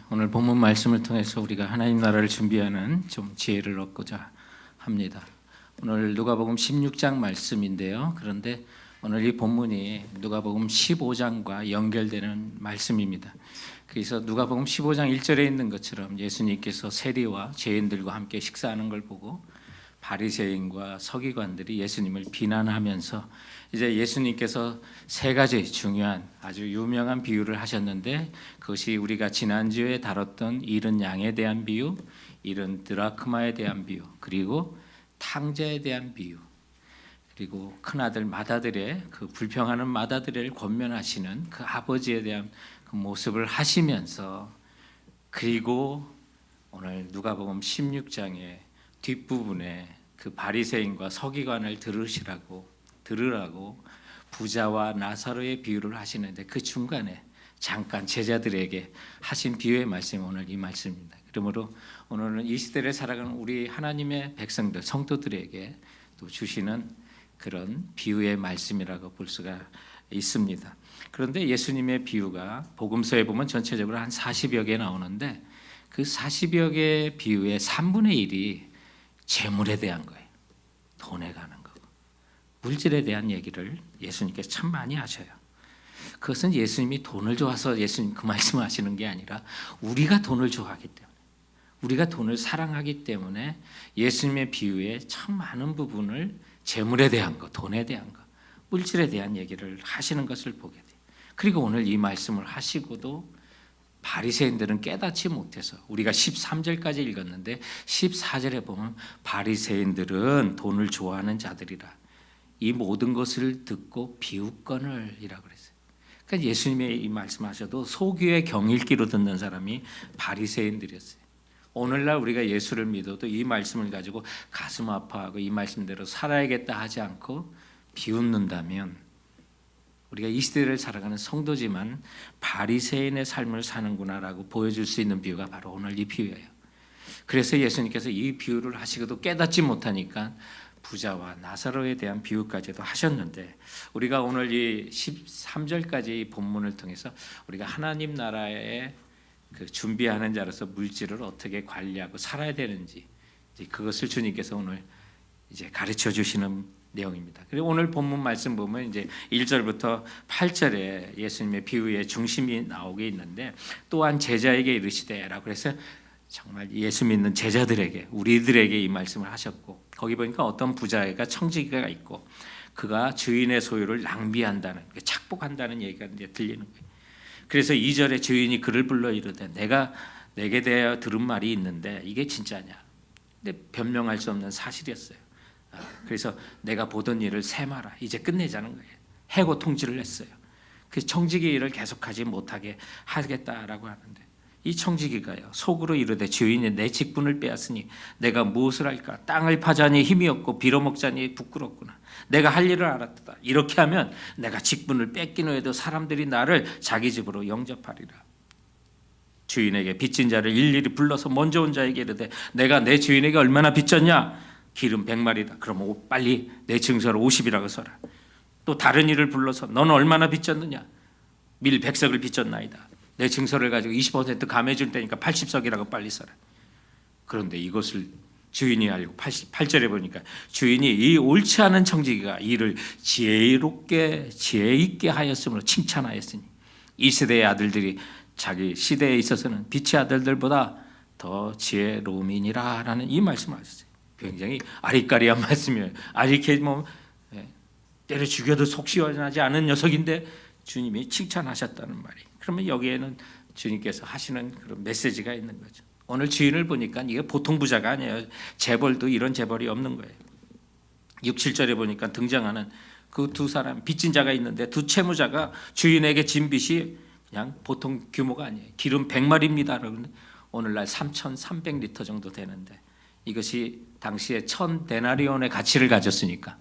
오늘 본문 말씀을 통해서 우리가 하나님 나라를 준비하는 좀 지혜를 얻고자 합니다. 오늘 누가복음 16장 말씀인데요. 그런데 오늘 이 본문이 누가복음 15장과 연결되는 말씀입니다. 그래서 누가복음 15장 1절에 있는 것처럼 예수님께서 세리와 죄인들과 함께 식사하는 걸 보고 바리새인과 서기관들이 예수님을 비난하면서 이제 예수님께서 세 가지 중요한 아주 유명한 비유를 하셨는데, 그것이 우리가 지난주에 다뤘던 잃은 양에 대한 비유, 잃은 드라크마에 대한 비유, 그리고 탕자에 대한 비유, 그리고 큰아들 맏아들의 그 불평하는 맏아들을 권면하시는 그 아버지에 대한 그 모습을 하시면서, 그리고 오늘 누가복음 16장의 뒷부분에 그 바리새인과 서기관을 들으라고 부자와 나사로의 비유를 하시는데, 그 중간에 잠깐 제자들에게 하신 비유의 말씀이 오늘 이 말씀입니다. 그러므로 오늘은 이 시대를 살아가는 우리 하나님의 백성들, 성도들에게 또 주시는 그런 비유의 말씀이라고 볼 수가 있습니다. 그런데 예수님의 비유가 복음서에 보면 전체적으로 한 40여 개 나오는데, 그 40여 개의 비유의 3분의 1이 재물에 대한 거예요. 돈에 가는 거고, 물질에 대한 얘기를 예수님께서 참 많이 하셔요. 그것은 예수님이 돈을 좋아서 예수님 그 말씀을 하시는 게 아니라 우리가 돈을 좋아하기 때문에, 우리가 돈을 사랑하기 때문에 예수님의 비유에 참 많은 부분을 재물에 대한 거, 돈에 대한 거, 물질에 대한 얘기를 하시는 것을 보게 돼요. 그리고 오늘 이 말씀을 하시고도 바리새인들은 깨닫지 못해서, 우리가 13절까지 읽었는데 14절에 보면 바리새인들은 돈을 좋아하는 자들이라 이 모든 것을 듣고 비웃거늘 이라고 그랬어요. 그러니까 예수님의 이 말씀하셔도 소규의 경읽기로 듣는 사람이 바리새인들이었어요. 오늘날 우리가 예수를 믿어도 이 말씀을 가지고 가슴 아파하고 이 말씀대로 살아야겠다 하지 않고 비웃는다면, 우리가 이 시대를 살아가는 성도지만 바리새인의 삶을 사는구나라고 보여줄 수 있는 비유가 바로 오늘 이 비유예요. 그래서 예수님께서 이 비유를 하시고도 깨닫지 못하니까 부자와 나사로에 대한 비유까지도 하셨는데, 우리가 오늘 이 13절까지 본문을 통해서 우리가 하나님 나라에 그 준비하는 자로서 물질을 어떻게 관리하고 살아야 되는지, 그것을 주님께서 오늘 이제 가르쳐 주시는 내용입니다. 그리고 오늘 본문 말씀 보면 이제 1절부터 8절에 예수님의 비유의 중심이 나오게 있는데, 또한 제자에게 이르시되라고 해서 정말 예수 믿는 제자들에게, 우리들에게 이 말씀을 하셨고, 거기 보니까 어떤 부자가 청지기가 있고 그가 주인의 소유를 낭비한다는, 착복한다는 얘기가 이제 들리는 거예요. 그래서 2절에 주인이 그를 불러 이르되 내가 내게 대하여 들은 말이 있는데 이게 진짜냐? 근데 변명할 수 없는 사실이었어요. 그래서 내가 보던 일을 세마라, 이제 끝내자는 거예요. 해고 통지를 했어요. 그 청지기 일을 계속하지 못하게 하겠다라고 하는데, 이 청지기가요 속으로 이르되 주인이 내 직분을 빼앗으니 내가 무엇을 할까? 땅을 파자니 힘이 없고 빌어먹자니 부끄럽구나. 내가 할 일을 알았다. 이렇게 하면 내가 직분을 뺏긴 후에도 사람들이 나를 자기 집으로 영접하리라. 주인에게 빚진 자를 일일이 불러서 먼저 온 자에게 이르되 내가 내 주인에게 얼마나 빚졌냐? 기름 100마리다. 그럼 빨리 내 증서를 50이라고 써라. 또 다른 이를 불러서 너는 얼마나 빚졌느냐? 밀 100석을 빚졌나이다. 내 증서를 가지고 20% 감해줄 테니까 80석이라고 빨리 써라. 그런데 이것을 주인이 알고 88절에 보니까 주인이 이 옳지 않은 청지기가 이를 지혜 있게 하였으므로 칭찬하였으니 이 세대의 아들들이 자기 시대에 있어서는 빛의 아들들보다 더 지혜로움이니라 라는 이 말씀을 하셨어요. 굉장히 아리까리한 말씀이에요. 아리케 때려 죽여도 속 시원하지 않은 녀석인데 주님이 칭찬하셨다는 말이. 그러면 여기에는 주님께서 하시는 그런 메시지가 있는 거죠. 오늘 주인을 보니까 이게 보통 부자가 아니에요. 재벌도 이런 재벌이 없는 거예요. 6, 7절에 보니까 등장하는 그 두 사람, 빚진 자가 있는데 두 채무자가 주인에게 진 빚이 그냥 보통 규모가 아니에요. 기름 100마리입니다. 오늘날 3,300리터 정도 되는데, 이것이 당시에 1000데나리온의 가치를 가졌으니까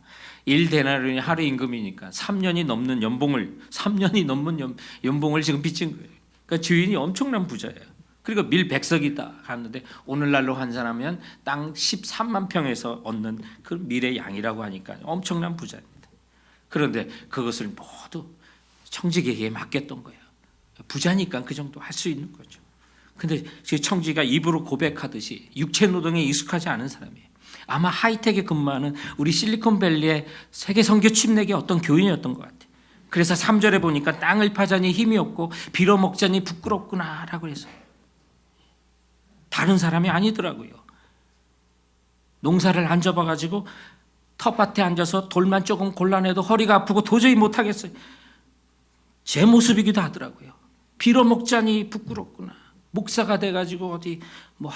1데나리온이 하루 임금이니까 3년이 넘는 연봉을 지금 빚진 거예요. 그러니까 주인이 엄청난 부자예요. 그리고 밀 100석이다 하는데 오늘날로 환산하면 땅 13만 평에서 얻는 그 밀의 양이라고 하니까 엄청난 부자입니다. 그런데 그것을 모두 청지기에게 맡겼던 거예요. 부자니까 그 정도 할 수 있는 거죠. 근데 그 청지가 입으로 고백하듯이 육체 노동에 익숙하지 않은 사람이에요. 아마 하이텍에 근무하는 우리 실리콘밸리의 세계 선교 침례의 어떤 교인이었던 것 같아요. 그래서 3절에 보니까 땅을 파자니 힘이 없고 빌어먹자니 부끄럽구나라고 해서 다른 사람이 아니더라고요. 농사를 안 접어가지고 텃밭에 앉아서 돌만 조금 골라내도 허리가 아프고 도저히 못하겠어요. 제 모습이기도 하더라고요. 빌어먹자니 부끄럽구나. 목사가 돼가지고 어디 뭐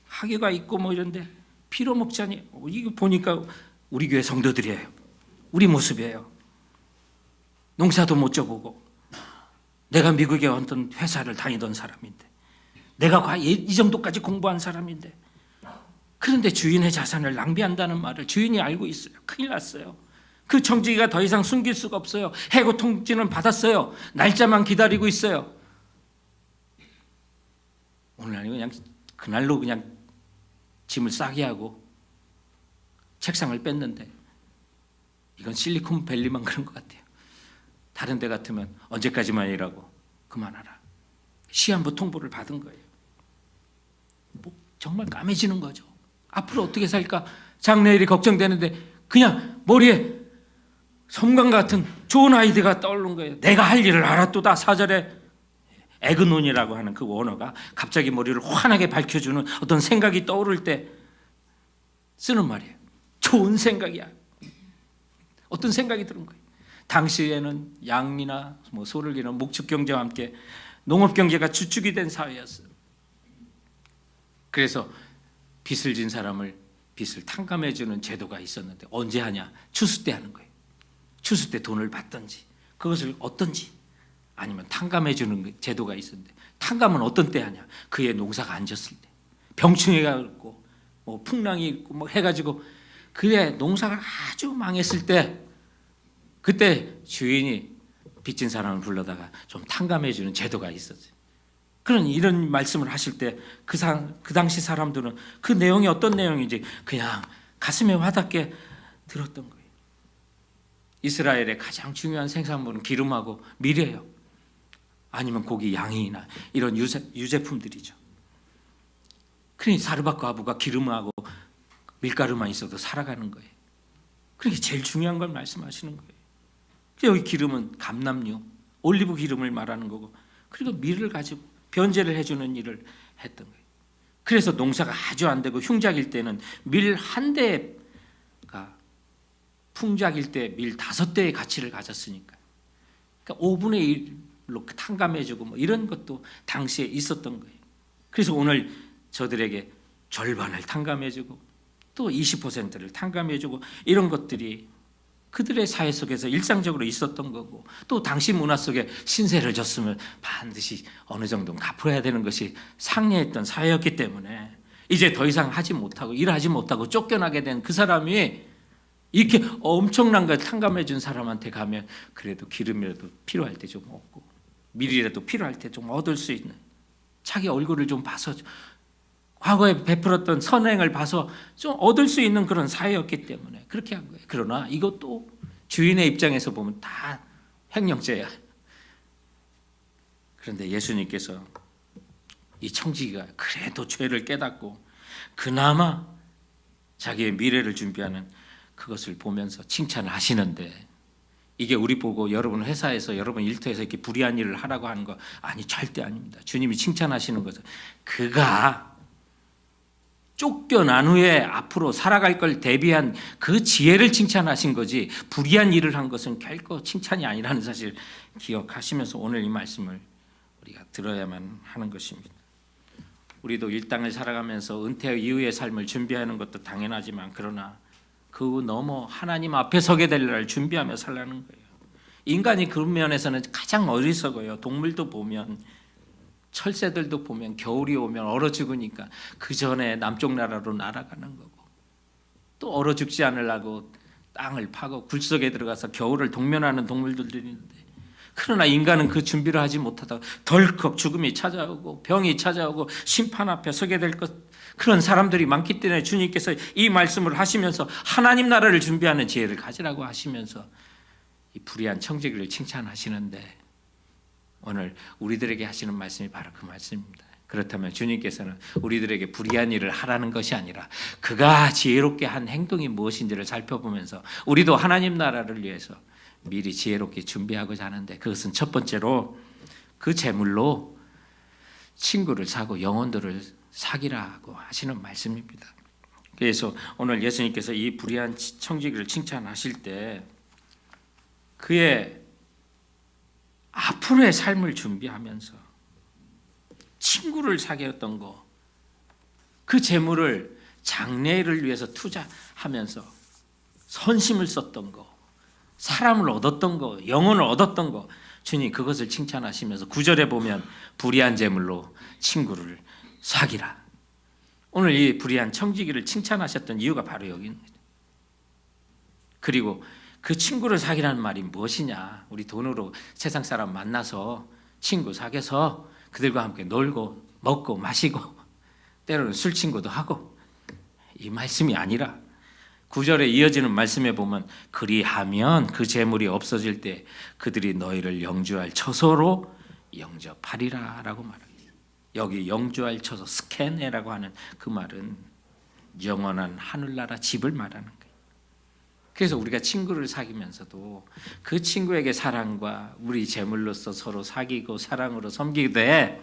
학위가 있고 뭐 이런데 빌어먹자니, 이거 보니까 우리 교회 성도들이에요. 우리 모습이에요. 농사도 못 져보고 내가 미국의 어떤 회사를 다니던 사람인데 내가 이 정도까지 공부한 사람인데, 그런데 주인의 자산을 낭비한다는 말을 주인이 알고 있어요. 큰일 났어요. 그 청지기가 더 이상 숨길 수가 없어요. 해고 통지는 받았어요. 날짜만 기다리고 있어요. 오늘 아니고 그냥 그날로 그냥 짐을 싸게 하고 책상을 뺐는데, 이건 실리콘밸리만 그런 것 같아요. 다른 데 같으면 언제까지만 일하고 그만하라. 시한부 통보를 받은 거예요. 뭐 정말 까매지는 거죠. 앞으로 어떻게 살까 장래일이 걱정되는데 그냥 머리에 섬광 같은 좋은 아이디어가 떠오른 거예요. 내가 할 일을 알았도다. 4절에 에그논이라고 하는 그 원어가 갑자기 머리를 환하게 밝혀주는 어떤 생각이 떠오를 때 쓰는 말이에요. 좋은 생각이야. 어떤 생각이 드는 거예요. 당시에는 양이나 뭐 소를 기르는 목축 경제와 함께 농업 경제가 주축이 된 사회였어요. 그래서 빚을 진 사람을 빚을 탕감해 주는 제도가 있었는데 언제 하냐? 추수 때 하는 거예요. 추수 때 돈을 받든지 그것을 얻든지 아니면 탕감해 주는 제도가 있었는데, 탕감은 어떤 때 하냐? 그의 농사가 안 졌을 때, 병충해가 있고 뭐 풍랑이 있고 뭐 해가지고 그의 농사가 아주 망했을 때, 그때 주인이 빚진 사람을 불러다가 좀 탕감해 주는 제도가 있었어요. 그런 이런 말씀을 하실 때 그 당시 사람들은 그 내용이 어떤 내용인지 그냥 가슴에 와닿게 들었던 거예요. 이스라엘의 가장 중요한 생산물은 기름하고 밀이에요. 아니면 고기, 양이나 이런 유제품들이죠. 그러니 사르밧 과부가 기름하고 밀가루만 있어도 살아가는 거예요. 그러니까 제일 중요한 걸 말씀하시는 거예요. 여기 기름은 감람유, 올리브 기름을 말하는 거고, 그리고 밀을 가지고 변제를 해주는 일을 했던 거예요. 그래서 농사가 아주 안 되고 흉작일 때는 밀 한 대가 풍작일 때 밀 5대의 가치를 가졌으니까, 그러니까 5분의 1로 탕감해주고 뭐 이런 것도 당시에 있었던 거예요. 그래서 오늘 저들에게 절반을 탕감해주고 또 20%를 탕감해주고 이런 것들이 그들의 사회 속에서 일상적으로 있었던 거고, 또 당시 문화 속에 신세를 졌으면 반드시 어느 정도는 갚아야 되는 것이 상례했던 사회였기 때문에 이제 더 이상 하지 못하고 일하지 못하고 쫓겨나게 된 그 사람이 이렇게 엄청난 걸 탕감해 준 사람한테 가면 그래도 기름이라도 필요할 때 좀 얻고 밀이라도 필요할 때 좀 얻을 수 있는, 자기 얼굴을 좀 봐서 과거에 베풀었던 선행을 봐서 좀 얻을 수 있는 그런 사회였기 때문에 그렇게 한 거예요. 그러나 이것도 주인의 입장에서 보면 다 횡령죄야. 그런데 예수님께서 이 청지기가 그래도 죄를 깨닫고 그나마 자기의 미래를 준비하는 그것을 보면서 칭찬을 하시는데, 이게 우리 보고 여러분 회사에서 여러분 일터에서 이렇게 불의한 일을 하라고 하는 거 아니, 절대 아닙니다. 주님이 칭찬하시는 것은 그가 쫓겨난 후에 앞으로 살아갈 걸 대비한 그 지혜를 칭찬하신 거지, 불의한 일을 한 것은 결코 칭찬이 아니라는 사실 기억하시면서 오늘 이 말씀을 우리가 들어야만 하는 것입니다. 우리도 이 땅을 살아가면서 은퇴 이후의 삶을 준비하는 것도 당연하지만, 그러나 그 넘어 하나님 앞에 서게 될 날을 준비하며 살라는 거예요. 인간이 그런 면에서는 가장 어리석어요. 동물도 보면, 철새들도 보면 겨울이 오면 얼어 죽으니까 그 전에 남쪽 나라로 날아가는 거고, 또 얼어 죽지 않으려고 땅을 파고 굴속에 들어가서 겨울을 동면하는 동물들도 있는데, 그러나 인간은 그 준비를 하지 못하다가 덜컥 죽음이 찾아오고 병이 찾아오고 심판 앞에 서게 될 것, 그런 사람들이 많기 때문에 주님께서 이 말씀을 하시면서 하나님 나라를 준비하는 지혜를 가지라고 하시면서 이 불의한 청지기를 칭찬하시는데, 오늘 우리들에게 하시는 말씀이 바로 그 말씀입니다. 그렇다면 주님께서는 우리들에게 불의한 일을 하라는 것이 아니라 그가 지혜롭게 한 행동이 무엇인지를 살펴보면서 우리도 하나님 나라를 위해서 미리 지혜롭게 준비하고자 하는데, 그것은 첫 번째로 그 재물로 친구를 사고 영혼들을 사기라고 하시는 말씀입니다. 그래서 오늘 예수님께서 이 불의한 청지기를 칭찬하실 때 그의 앞으로의 삶을 준비하면서 친구를 사귀었던 거, 그 재물을 장래를 위해서 투자하면서 선심을 썼던 거, 사람을 얻었던 거, 영혼을 얻었던 거, 주님 그것을 칭찬하시면서 9절에 보면 불의한 재물로 친구를 사기라. 오늘 이 불의한 청지기를 칭찬하셨던 이유가 바로 여기입니다. 그리고 그 친구를 사기라는 말이 무엇이냐? 우리 돈으로 세상 사람 만나서 친구 사귀어서 그들과 함께 놀고 먹고 마시고 때로는 술 친구도 하고, 이 말씀이 아니라 9절에 이어지는 말씀에 보면 그리하면 그 재물이 없어질 때 그들이 너희를 영주할 처소로 영접하리라 라고 말합니다. 여기 영주할 처소, 스케네라고 하는 그 말은 영원한 하늘나라 집을 말하는 거예요. 그래서 우리가 친구를 사귀면서도 그 친구에게 사랑과 우리 재물로서 서로 사귀고 사랑으로 섬기되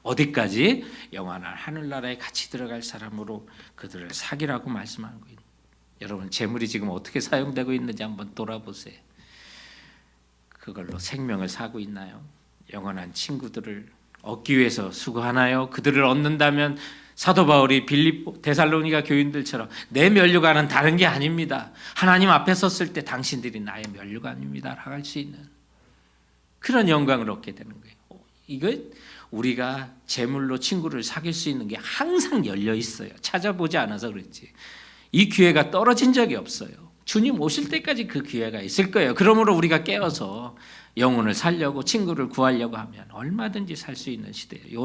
어디까지? 영원한 하늘나라에 같이 들어갈 사람으로 그들을 사귀라고 말씀하는 거예요. 여러분, 재물이 지금 어떻게 사용되고 있는지 한번 돌아보세요. 그걸로 생명을 사고 있나요? 영원한 친구들을 얻기 위해서 수고하나요? 그들을 얻는다면 사도 바울이 빌립보 데살로니가 교인들처럼 내 면류관은 다른 게 아닙니다, 하나님 앞에 섰을 때 당신들이 나의 면류관입니다 라고 할 수 있는 그런 영광을 얻게 되는 거예요. 이거 우리가 재물로 친구를 사귈 수 있는 게 항상 열려 있어요. 찾아보지 않아서 그렇지 이 기회가 떨어진 적이 없어요. 주님 오실 때까지 그 기회가 있을 거예요. 그러므로 우리가 깨어서 영혼을 살려고 친구를 구하려고 하면 얼마든지 살 수 있는 시대예요.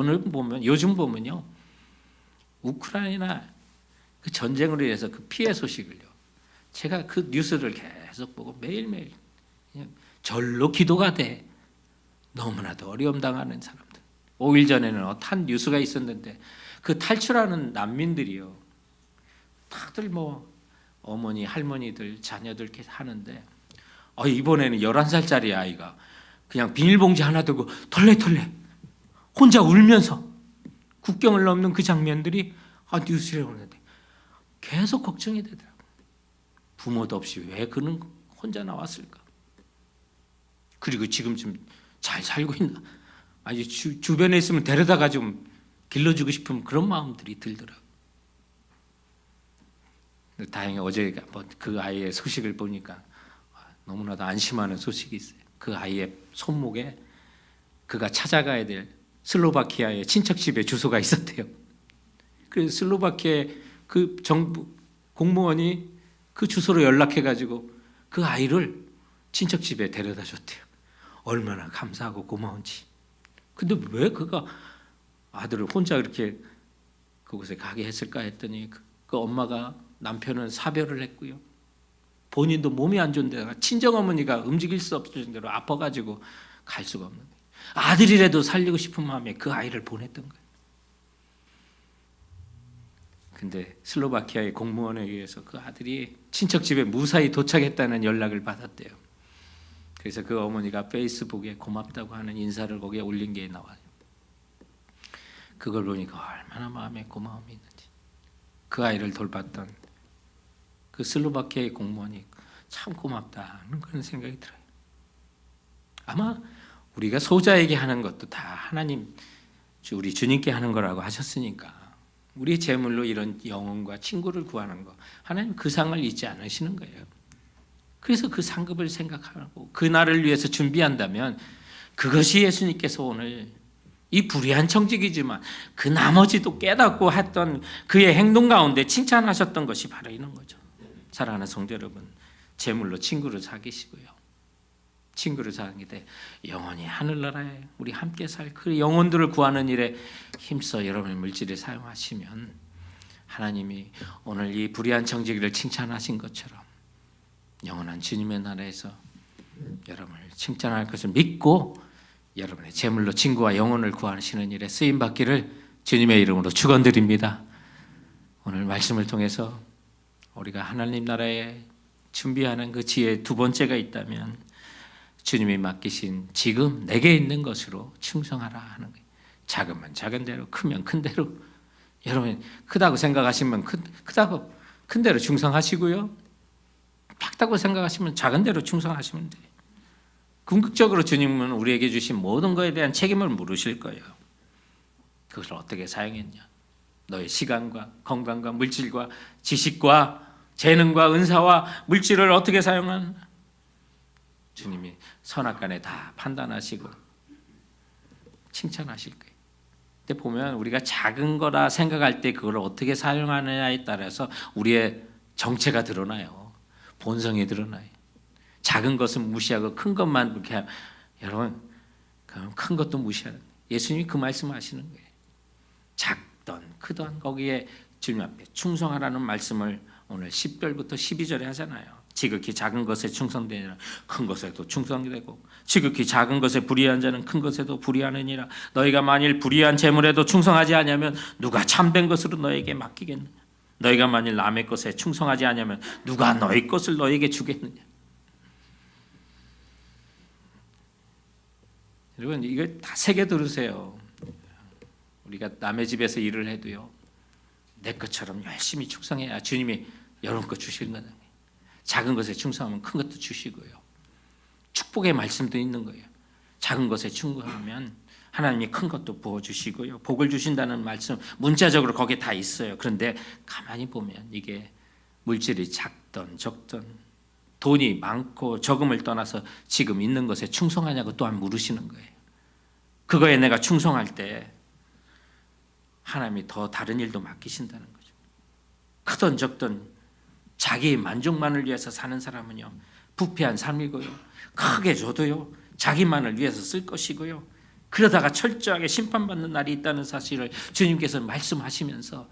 요즘 보면요, 우크라이나 그 전쟁으로 인해서 그 피해 소식을요, 제가 그 뉴스를 계속 보고 매일매일 그냥 절로 기도가 돼. 너무나도 어려움 당하는 사람들. 5일 전에는 한 뉴스가 있었는데 그 탈출하는 난민들이요, 다들 뭐 어머니, 할머니들, 자녀들 이렇게 하는데 이번에는 11살짜리 아이가 그냥 비닐봉지 하나 들고 털레털레 혼자 울면서 국경을 넘는 그 장면들이 뉴스에 오는데 계속 걱정이 되더라고요. 부모도 없이 왜 그는 혼자 나왔을까? 그리고 지금쯤 잘 살고 있나? 아니 주변에 있으면 데려다가 좀 길러주고 싶은 그런 마음들이 들더라고요. 다행히 어제 그 아이의 소식을 보니까 너무나도 안심하는 소식이 있어요. 그 아이의 손목에 그가 찾아가야 될 슬로바키아의 친척집에 주소가 있었대요. 그래서 슬로바키아의 그 정부 공무원이 그 주소로 연락해가지고 그 아이를 친척집에 데려다 줬대요. 얼마나 감사하고 고마운지. 근데 왜 그가 아들을 혼자 이렇게 그곳에 가게 했을까 했더니 그 엄마가, 남편은 사별을 했고요, 본인도 몸이 안 좋은데 친정어머니가 움직일 수 없을 정도로 아파가지고 갈 수가 없는 거예요. 아들이라도 살리고 싶은 마음에 그 아이를 보냈던 거예요. 근데 슬로바키아의 공무원에 의해서 그 아들이 친척집에 무사히 도착했다는 연락을 받았대요. 그래서 그 어머니가 페이스북에 고맙다고 하는 인사를 거기에 올린 게 나와요. 그걸 보니까 얼마나 마음에 고마움이 있는지. 그 아이를 돌봤던 그 슬로바키아의 공무원이 참 고맙다는 그런 생각이 들어요. 아마 우리가 소자에게 하는 것도 다 하나님, 우리 주님께 하는 거라고 하셨으니까 우리 재물로 이런 영혼과 친구를 구하는 거, 하나님 그 상을 잊지 않으시는 거예요. 그래서 그 상급을 생각하고 그 날을 위해서 준비한다면 그것이 예수님께서 오늘 이 불의한 청지기지만 그 나머지도 깨닫고 했던 그의 행동 가운데 칭찬하셨던 것이 바로 이런 거죠. 사랑하는 성도 여러분, 재물로 친구를 사귀시고요, 친구를 사귀되 영원히 하늘나라에 우리 함께 살 그 영혼들을 구하는 일에 힘써 여러분의 물질을 사용하시면 하나님이 오늘 이 불의한 청지기를 칭찬하신 것처럼 영원한 주님의 나라에서 여러분을 칭찬할 것을 믿고 여러분의 재물로 친구와 영혼을 구하시는 일에 쓰임 받기를 주님의 이름으로 축원드립니다. 오늘 말씀을 통해서 우리가 하나님 나라에 준비하는 그 지혜 두 번째가 있다면 주님이 맡기신 지금 내게 있는 것으로 충성하라 하는 거예요. 작으면 작은 대로, 크면 큰 대로. 여러분 크다고 생각하시면 크다고 큰 대로 충성하시고요. 작다고 생각하시면 작은 대로 충성하시면 돼요. 궁극적으로 주님은 우리에게 주신 모든 것에 대한 책임을 물으실 거예요. 그것을 어떻게 사용했냐? 너의 시간과 건강과 물질과 지식과 재능과 은사와 물질을 어떻게 사용하느냐? 주님이 선악간에 다 판단하시고 칭찬하실 거예요. 근데 보면 우리가 작은 거라 생각할 때 그걸 어떻게 사용하느냐에 따라서 우리의 정체가 드러나요. 본성이 드러나요. 작은 것은 무시하고 큰 것만 그렇게 하면, 여러분 그럼 큰 것도 무시하는 거예요. 예수님이 그 말씀하시는 거예요. 작던 크던 거기에 주님 앞에 충성하라는 말씀을 오늘 10절부터 12절에 하잖아요. 지극히 작은 것에 충성되니라 큰 것에도 충성되고 지극히 작은 것에 불의한 자는 큰 것에도 불의하느니라. 너희가 만일 불의한 재물에도 충성하지 아니하면 누가 참된 것으로 너에게 맡기겠느냐? 너희가 만일 남의 것에 충성하지 아니하면 누가 너희 것을 너에게 주겠느냐? 여러분 이거 다 새겨 들으세요. 우리가 남의 집에서 일을 해도요, 내 것처럼 열심히 충성해야 주님이 여러분 것 주시는 거예요. 작은 것에 충성하면 큰 것도 주시고요. 축복의 말씀도 있는 거예요. 작은 것에 충성하면 하나님이 큰 것도 부어주시고요. 복을 주신다는 말씀 문자적으로 거기에 다 있어요. 그런데 가만히 보면 이게 물질이 작던 적던 돈이 많고 적음을 떠나서 지금 있는 것에 충성하냐고 또한 물으시는 거예요. 그거에 내가 충성할 때 하나님이 더 다른 일도 맡기신다는 거죠. 크던 적던 자기 만족만을 위해서 사는 사람은요, 부패한 삶이고요, 크게 줘도요 자기만을 위해서 쓸 것이고요, 그러다가 철저하게 심판받는 날이 있다는 사실을 주님께서 말씀하시면서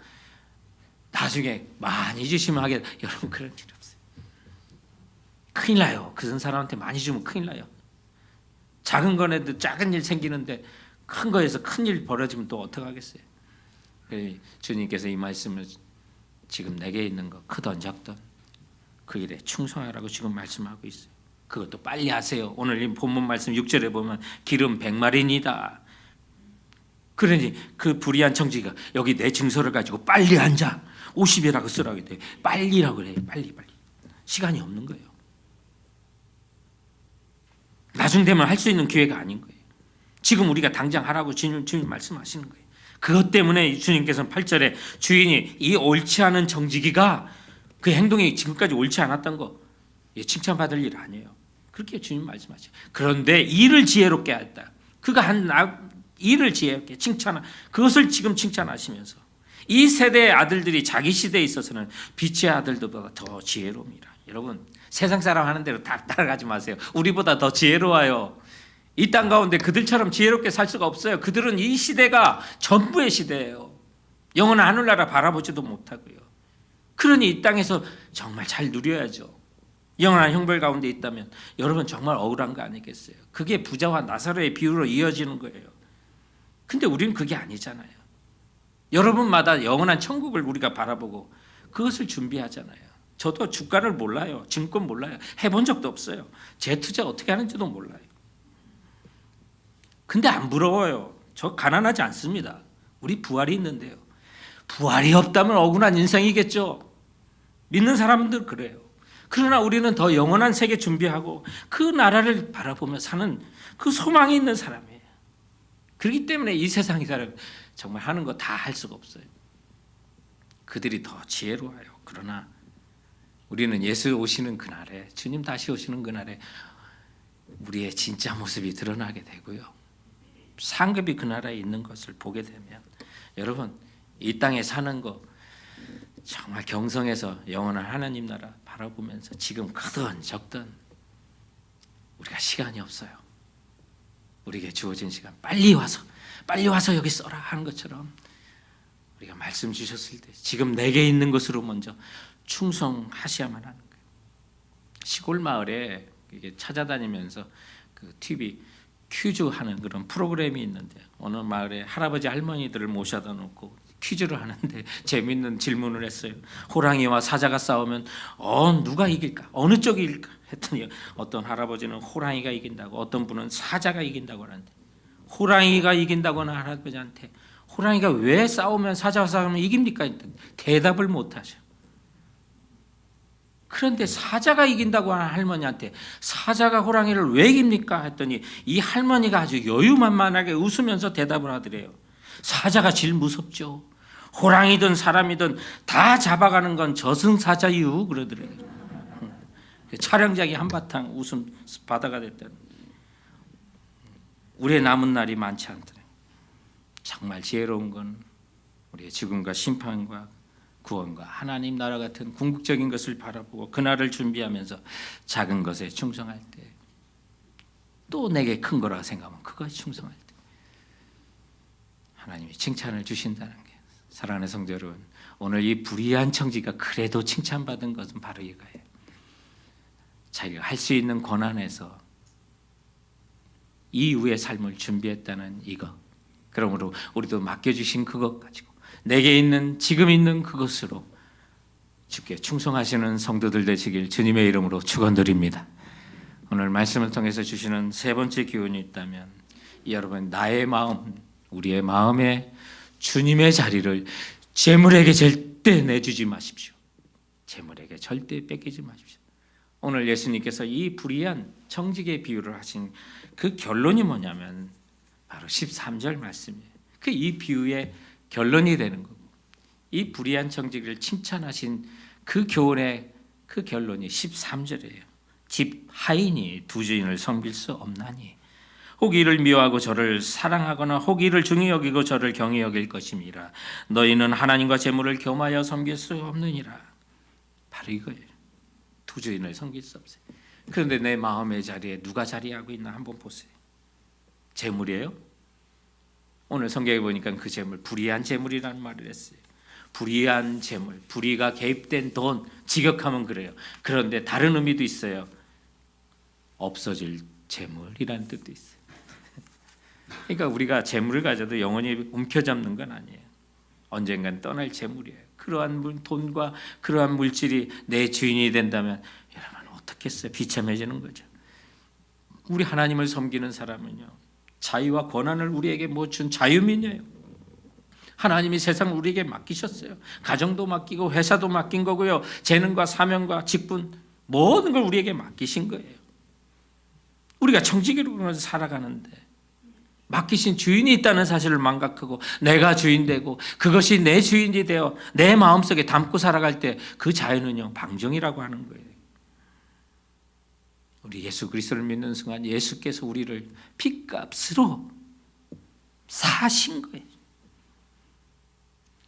나중에 많이 주시면 하게, 여러분 그런 일 없어요. 큰일 나요. 그런 사람한테 많이 주면 큰일 나요. 작은 거에도 작은 일 생기는데 큰 거에서 큰 일 벌어지면 또 어떡하겠어요. 주님께서 이 말씀을 지금 내게 있는 거 크던 작던 그 일에 충성하라고 지금 말씀하고 있어요. 그것도 빨리 하세요. 오늘 이 본문 말씀 6절에 보면 기름 100마리니다. 그러니 그 불의한 청지기가 여기 내 증서를 가지고 빨리 앉아 50이라고 쓰라고 돼. 빨리라고 그래요. 빨리. 시간이 없는 거예요. 나중 되면 할 수 있는 기회가 아닌 거예요. 지금 우리가 당장 하라고 주님 말씀하시는 거예요. 그것 때문에 주님께서는 8절에 주인이 이 옳지 않은 정직이가 그 행동이 지금까지 옳지 않았던 거 칭찬받을 일 아니에요. 그렇게 주님 말씀하셔요. 그런데 일을 지혜롭게 했다. 그가 한 일을 지혜롭게 칭찬하, 그것을 지금 칭찬하시면서 이 세대의 아들들이 자기 시대에 있어서는 빛의 아들들보다 더 지혜로움이라. 여러분 세상 사람 하는 대로 다 따라가지 마세요. 우리보다 더 지혜로워요. 이 땅 가운데 그들처럼 지혜롭게 살 수가 없어요. 그들은 이 시대가 전부의 시대예요. 영원한 하늘나라 바라보지도 못하고요. 그러니 이 땅에서 정말 잘 누려야죠. 영원한 형벌 가운데 있다면 여러분 정말 억울한 거 아니겠어요? 그게 부자와 나사로의 비유로 이어지는 거예요. 근데 우리는 그게 아니잖아요. 여러분마다 영원한 천국을 우리가 바라보고 그것을 준비하잖아요. 저도 주가를 몰라요. 증권 몰라요. 해본 적도 없어요. 제 투자 어떻게 하는지도 몰라요. 근데 안 부러워요. 저 가난하지 않습니다. 우리 부활이 있는데요. 부활이 없다면 억울한 인생이겠죠. 믿는 사람들 그래요. 그러나 우리는 더 영원한 세계 준비하고 그 나라를 바라보며 사는 그 소망이 있는 사람이에요. 그렇기 때문에 이 세상이 사람 정말 하는 거 다 할 수가 없어요. 그들이 더 지혜로워요. 그러나 우리는 예수 오시는 그날에, 주님 다시 오시는 그날에 우리의 진짜 모습이 드러나게 되고요. 상급이 그 나라에 있는 것을 보게 되면 여러분 이 땅에 사는 거 정말 경성해서 영원한 하나님 나라 바라보면서 지금 크든 적든 우리가 시간이 없어요. 우리에게 주어진 시간 빨리 와서 여기 써라 하는 것처럼 우리가 말씀 주셨을 때 지금 내게 있는 것으로 먼저 충성하셔야만 하는 거예요. 시골 마을에 이게 찾아다니면서 그 TV 퀴즈 하는 그런 프로그램이 있는데 어느 마을에 할아버지 할머니들을 모셔다 놓고 퀴즈를 하는데 재밌는 질문을 했어요. 호랑이와 사자가 싸우면 누가 이길까? 어느 쪽이 이길까? 했더니 어떤 할아버지는 호랑이가 이긴다고, 어떤 분은 사자가 이긴다고 하는데, 호랑이가 이긴다고 하는 할아버지한테 호랑이가 왜 싸우면 사자와 싸우면 이깁니까? 대답을 못 하죠. 그런데 사자가 이긴다고 하는 할머니한테 사자가 호랑이를 왜 이깁니까? 했더니 이 할머니가 아주 여유만만하게 웃으면서 대답을 하더래요. 사자가 제일 무섭죠. 호랑이든 사람이든 다 잡아가는 건 저승사자유 그러더래요. 촬영장이 한바탕 웃음 바다가 됐다는. 우리의 남은 날이 많지 않더래요. 정말 지혜로운 건 우리의 죽음과 심판과 구원과 하나님 나라 같은 궁극적인 것을 바라보고 그날을 준비하면서 작은 것에 충성할 때, 또 내게 큰 거라고 생각하면 그거에 충성할 때 하나님이 칭찬을 주신다는 게, 사랑하는 성도 여러분, 오늘 이 불의한 청지가 그래도 칭찬받은 것은 바로 이거예요. 자기가 할 수 있는 권한에서 이후의 삶을 준비했다는 이거. 그러므로 우리도 맡겨주신 그것 가지고 내게 있는 지금 있는 그것으로 주께 충성하시는 성도들 되시길 주님의 이름으로 축원드립니다. 오늘 말씀을 통해서 주시는 세 번째 기운이 있다면, 여러분, 나의 마음, 우리의 마음에 주님의 자리를 재물에게 절대 내주지 마십시오. 재물에게 절대 뺏기지 마십시오. 오늘 예수님께서 이 불의한 청지기의 비유를 하신 그 결론이 뭐냐면 바로 13절 말씀이에요. 이 비유의 결론이 되는 거고, 이 불의한 청지기를 칭찬하신 그 교훈의 그 결론이 13절이에요. 집 하인이 두 주인을 섬길 수 없나니 혹 이를 미워하고 저를 사랑하거나 혹 이를 중히 여기고 저를 경히 여길 것임이라. 너희는 하나님과 재물을 겸하여 섬길 수 없느니라. 바로 이거예요. 두 주인을 섬길 수 없어요. 그런데 내 마음의 자리에 누가 자리하고 있나 한번 보세요. 재물이에요? 오늘 성경에 보니까 그 재물, 불의한 재물이라는 말을 했어요. 불의한 재물, 불의가 개입된 돈, 직역하면 그래요. 그런데 다른 의미도 있어요. 없어질 재물이라는 뜻도 있어요. 그러니까 우리가 재물을 가져도 영원히 움켜잡는 건 아니에요. 언젠간 떠날 재물이에요. 그러한 돈과 그러한 물질이 내 주인이 된다면 여러분 어떻겠어요? 비참해지는 거죠. 우리 하나님을 섬기는 사람은요, 자유와 권한을 우리에게 못 준 자유민이에요. 하나님이 세상을 우리에게 맡기셨어요. 가정도 맡기고 회사도 맡긴 거고요, 재능과 사명과 직분 모든 걸 우리에게 맡기신 거예요. 우리가 청지기로 살아가는데 맡기신 주인이 있다는 사실을 망각하고 내가 주인 되고 그것이 내 주인이 되어 내 마음속에 담고 살아갈 때 그 자유는요, 방종이라고 하는 거예요. 우리 예수 그리스도를 믿는 순간 예수께서 우리를 핏값으로 사신 거예요.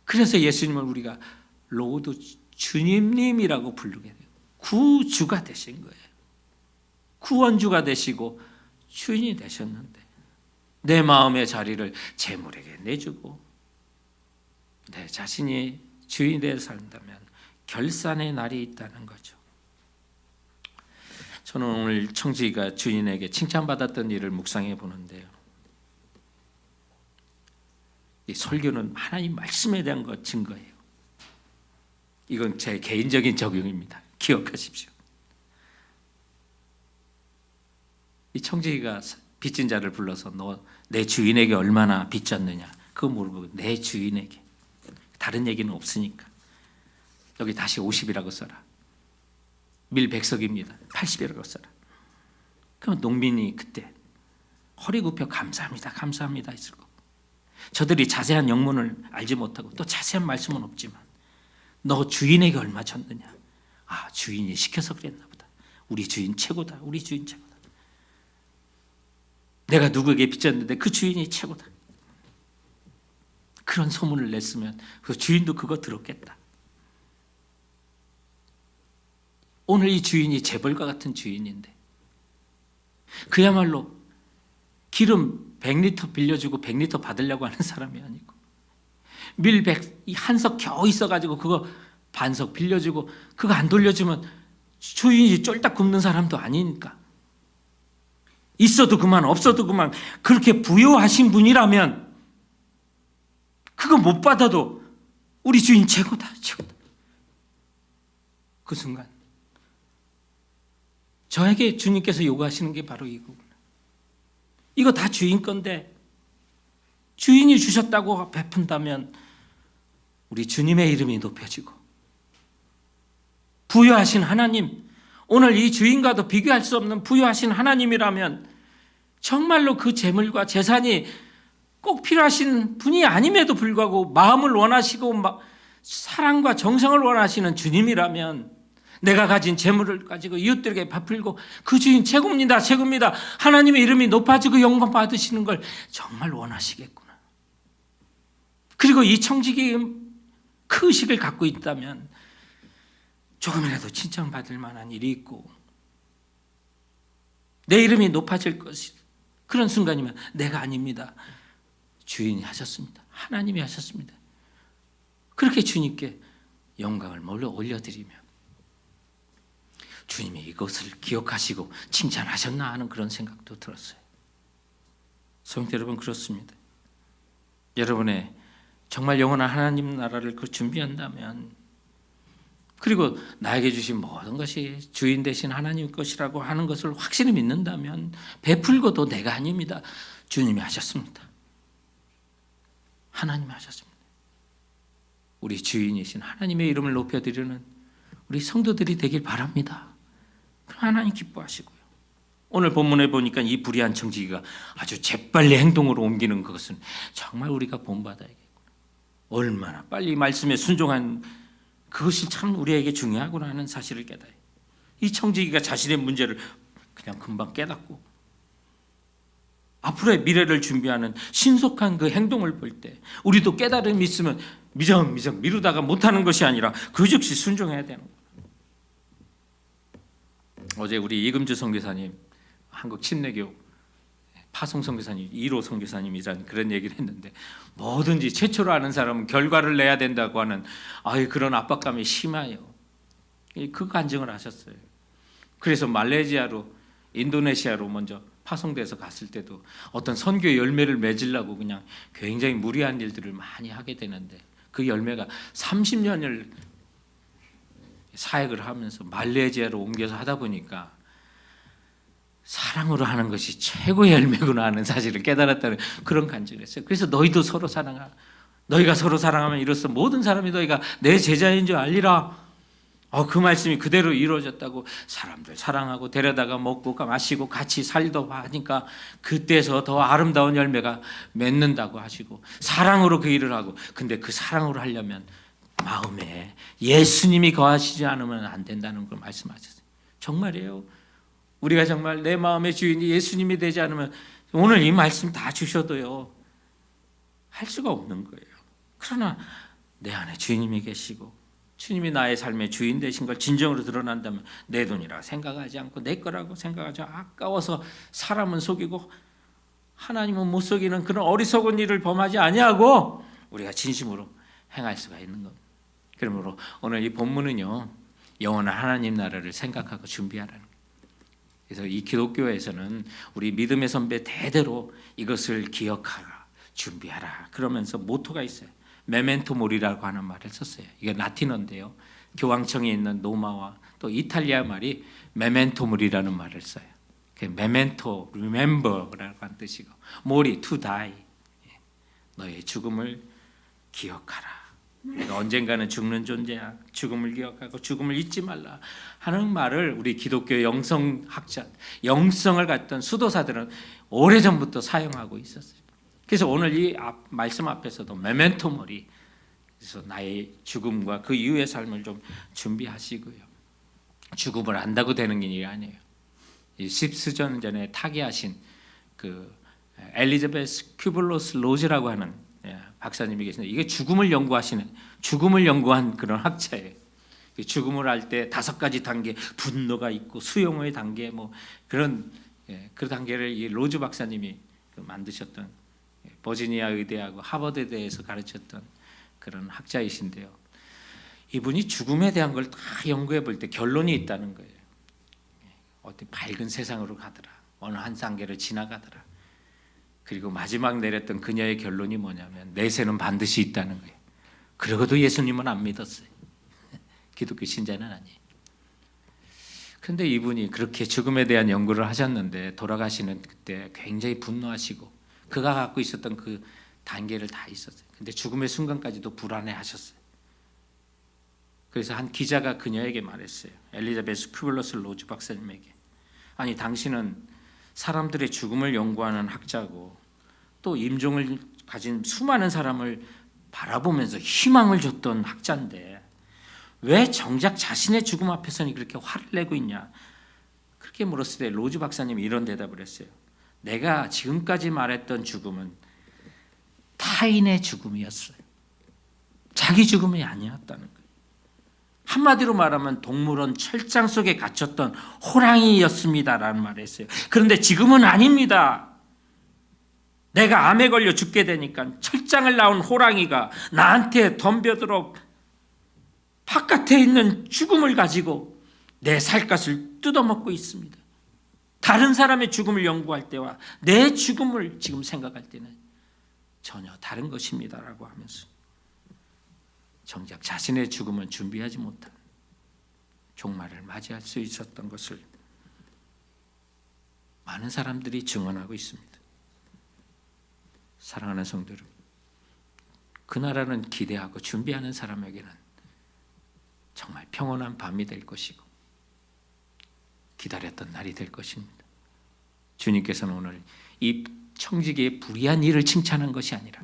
그래서 예수님을 우리가 로드 주님님이라고 부르게 돼요. 구주가 되신 거예요. 구원주가 되시고 주인이 되셨는데 내 마음의 자리를 재물에게 내주고 내 자신이 주인이 되어 산다면 결산의 날이 있다는 거죠. 저는 오늘 청지기가 주인에게 칭찬받았던 일을 묵상해 보는데요, 이 설교는 하나님 말씀에 대한 것 증거예요. 이건 제 개인적인 적용입니다. 기억하십시오. 이 청지기가 빚진 자를 불러서 너 내 주인에게 얼마나 빚졌느냐 그거 물어보고 내 주인에게, 다른 얘기는 없으니까 여기 다시 50이라고 써라. 밀 100석입니다. 80이라고 써라. 그럼 농민이 그때 허리 굽혀 감사합니다, 감사합니다 했을 거고, 저들이 자세한 영문을 알지 못하고 또 자세한 말씀은 없지만 너 주인에게 얼마 줬느냐, 아 주인이 시켜서 그랬나 보다, 우리 주인 최고다, 우리 주인 최고다, 내가 누구에게 빚졌는데 그 주인이 최고다, 그런 소문을 냈으면 그 주인도 그거 들었겠다. 오늘 이 주인이 재벌과 같은 주인인데 그야말로 기름 100리터 빌려주고 100리터 받으려고 하는 사람이 아니고, 밀 100, 한석 겨우 있어가지고 그거 반석 빌려주고 그거 안 돌려주면 주인이 쫄딱 굶는 사람도 아니니까 있어도 그만 없어도 그만 그렇게 부여하신 분이라면 그거 못 받아도 우리 주인 최고다, 최고다. 그 순간 저에게 주님께서 요구하시는 게 바로 이거구나. 이거 다 주인 건데 주인이 주셨다고 베푼다면 우리 주님의 이름이 높여지고 부여하신 하나님, 오늘 이 주인과도 비교할 수 없는 부여하신 하나님이라면 정말로 그 재물과 재산이 꼭 필요하신 분이 아님에도 불구하고 마음을 원하시고 사랑과 정성을 원하시는 주님이라면 내가 가진 재물을 가지고 이웃들에게 베풀고 그 주인 최고입니다, 최고입니다. 하나님의 이름이 높아지고 영광 받으시는 걸 정말 원하시겠구나. 그리고 이 청지기의 그 의식을 갖고 있다면 조금이라도 칭찬받을 만한 일이 있고 내 이름이 높아질 것이 그런 순간이면 내가 아닙니다. 주인이 하셨습니다. 하나님이 하셨습니다. 그렇게 주님께 영광을 올려드리며 주님이 이것을 기억하시고 칭찬하셨나 하는 그런 생각도 들었어요. 성도 여러분, 그렇습니다. 여러분의 정말 영원한 하나님 나라를 준비한다면, 그리고 나에게 주신 모든 것이 주인 되신 하나님 것이라고 하는 것을 확실히 믿는다면 베풀고도 내가 아닙니다. 주님이 하셨습니다. 하나님이 하셨습니다. 우리 주인이신 하나님의 이름을 높여드리는 우리 성도들이 되길 바랍니다. 하나님 기뻐하시고요. 오늘 본문에 보니까 이 불의한 청지기가 아주 재빨리 행동으로 옮기는 것은 정말 우리가 본받아야겠구나. 얼마나 빨리 말씀에 순종한 그것이 참 우리에게 중요하구나 하는 사실을 깨달아요. 이 청지기가 자신의 문제를 그냥 금방 깨닫고 앞으로의 미래를 준비하는 신속한 그 행동을 볼 때 우리도 깨달음이 있으면 미적미적 미루다가 못하는 것이 아니라 그 즉시 순종해야 되는 거예요. 어제 우리 이금주 선교사님, 한국 침례교 파송 선교사님, 1호 선교사님이란 그런 얘기를 했는데, 뭐든지 최초로 아는 사람은 결과를 내야 된다고 하는 그런 압박감이 심해요. 그 간증을 하셨어요. 그래서 말레이시아로, 인도네시아로 먼저 파송돼서 갔을 때도 어떤 선교 열매를 맺으려고 그냥 굉장히 무리한 일들을 많이 하게 되는데, 그 열매가 30년을 사역을 하면서 말레이시아로 옮겨서 하다 보니까 사랑으로 하는 것이 최고의 열매구나 하는 사실을 깨달았다는 그런 간증을 했어요. 그래서 너희도 서로 사랑하라. 너희가 서로 사랑하면 이로써 모든 사람이 너희가 내 제자인 줄 알리라. 그 말씀이 그대로 이루어졌다고. 사람들 사랑하고 데려다가 먹고 마시고 같이 살도 하니까 그때서 더 아름다운 열매가 맺는다고 하시고, 사랑으로 그 일을 하고, 근데 그 사랑으로 하려면 마음에 예수님이 거하시지 않으면 안 된다는 걸 말씀하셨어요. 정말이에요. 우리가 정말 내 마음의 주인이 예수님이 되지 않으면 오늘 이 말씀 다 주셔도요 할 수가 없는 거예요. 그러나 내 안에 주님이 계시고 주님이 나의 삶의 주인 되신 걸 진정으로 드러난다면 내 돈이라 생각하지 않고 내 거라고 생각하지 않고, 아까워서 사람은 속이고 하나님은 못 속이는 그런 어리석은 일을 범하지 아니하고 우리가 진심으로 행할 수가 있는 겁니다. 그러므로 오늘 이 본문은요, 영원한 하나님 나라를 생각하고 준비하라는 거예요. 그래서 이 기독교에서는 우리 믿음의 선배 대대로 이것을 기억하라, 준비하라 그러면서 모토가 있어요. 메멘토 모리라고 하는 말을 썼어요. 이게 라틴어인데요, 교황청에 있는 로마와 또 이탈리아 말이 메멘토 모리라는 말을 써요. 메멘토, remember라고 하는 뜻이고, 모리, to die, 너의 죽음을 기억하라. 내가 언젠가는 죽는 존재야. 죽음을 기억하고 죽음을 잊지 말라 하는 말을 우리 기독교 영성학자, 영성을 갖던 수도사들은 오래전부터 사용하고 있었어요. 그래서 오늘 이 말씀 앞에서도 메멘토 모리, 그래서 나의 죽음과 그 이후의 삶을 좀 준비하시고요. 죽음을 안다고 되는 일이 아니에요. 10수년 전에 타계하신 그 엘리자베스 큐블로스 로즈라고 하는 박사님이 계시는데, 이게 죽음을 연구한 그런 학자예요. 죽음을 할 때 5가지 단계, 분노가 있고 수용의 단계, 그런 그 단계를 이 로즈 박사님이 만드셨던, 버지니아 의대하고 하버드 의대에서 가르쳤던 그런 학자이신데요. 이분이 죽음에 대한 걸 다 연구해 볼 때 결론이 있다는 거예요. 어떤 밝은 세상으로 가더라. 어느 한 단계를 지나가더라. 그리고 마지막 내렸던 그녀의 결론이 뭐냐면 내세는 반드시 있다는 거예요. 그러고도 예수님은 안 믿었어요. 기독교 신자는 아니에요. 그런데 이분이 그렇게 죽음에 대한 연구를 하셨는데 돌아가시는 그때 굉장히 분노하시고 그가 갖고 있었던 그 단계를 다 있었어요. 근데 죽음의 순간까지도 불안해하셨어요. 그래서 한 기자가 그녀에게 말했어요. 엘리자베스 큐블러스 로즈 박사님에게, 아니 당신은 사람들의 죽음을 연구하는 학자고 또 임종을 가진 수많은 사람을 바라보면서 희망을 줬던 학자인데 왜 정작 자신의 죽음 앞에서는 그렇게 화를 내고 있냐? 그렇게 물었을 때 로즈 박사님이 이런 대답을 했어요. 내가 지금까지 말했던 죽음은 타인의 죽음이었어요. 자기 죽음이 아니었다는 거예요. 한마디로 말하면 동물원 철장 속에 갇혔던 호랑이였습니다라는 말을 했어요. 그런데 지금은 아닙니다. 내가 암에 걸려 죽게 되니까 철장을 나온 호랑이가 나한테 덤벼들어 바깥에 있는 죽음을 가지고 내 살갗을 뜯어먹고 있습니다. 다른 사람의 죽음을 연구할 때와 내 죽음을 지금 생각할 때는 전혀 다른 것입니다라고 하면서 정작 자신의 죽음은 준비하지 못한 종말을 맞이할 수 있었던 것을 많은 사람들이 증언하고 있습니다. 사랑하는 성도 여러분, 그 나라는 기대하고 준비하는 사람에게는 정말 평온한 밤이 될 것이고 기다렸던 날이 될 것입니다. 주님께서는 오늘 이 청지기의 불의한 일을 칭찬한 것이 아니라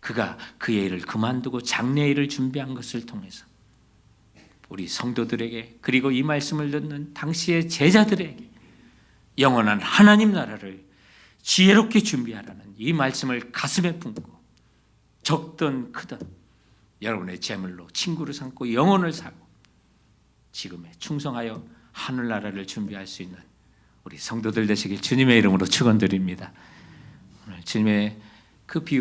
그가 그의 일을 그만두고 장례일을 준비한 것을 통해서 우리 성도들에게 그리고 이 말씀을 듣는 당시의 제자들에게 영원한 하나님 나라를 지혜롭게 준비하라는 이 말씀을 가슴에 품고 적든 크든 여러분의 재물로 친구를 삼고 영혼을 사고 지금에 충성하여 하늘나라를 준비할 수 있는 우리 성도들 되시길 주님의 이름으로 축원드립니다. 오늘 주님의 그 비유